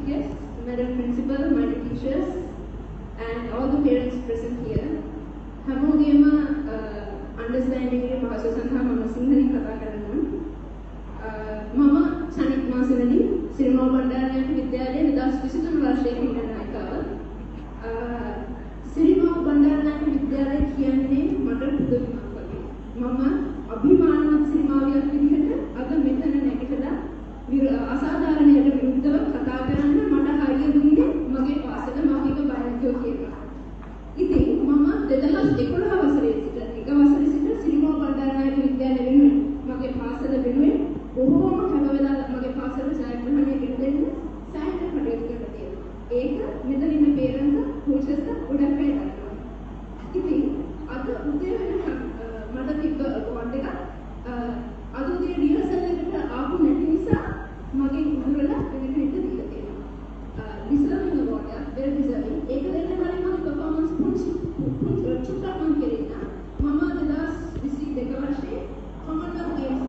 distinguished guests, Madam Principal, my teachers, and all the parents present here. හැමෝගෙම understanding එකේ භාෂා සඳහා මම සිංහලෙන් කතා කරනවා. මම සනිත් මාසෙවලදී සිරිමා බණ්ඩාරනායක විද්‍යාලයේ 2023 වර්ෂයේ ඉගෙන ගන්නවා. සිරිමා බණ්ඩාරනායක විද්‍යාලය කියන්නේ මට පුදුමයක් වගේ. මම අභිමානවත් සිරිමාවියක් විදිහට අද මෙතන නැගිටලා අසාධාරණයට විරුද්ධව කතා කරන්න මට හරිය දුන්නේ මගේ පාසල මෞලික බයන්තියෝ කියලා. ඉතින් මම 2011 වසරේ සිට එක වසරේ සිට සිරිමා බණ්ඩාරනායක විද්‍යාලය වෙනුවෙන් මගේ පාසල වෙනුවෙන් බොහෝම කැපවෙලා මගේ පාසල ජයග්‍රහණය කරගෙන සෑහෙන කටයුතු කරලා තියෙනවා. ඒක මෙතන ඉන්න පේරන්ට්ස්, කෝචස්ලා ගොඩක් අය දන්නවා. ඉතින් අද උදේ වෙන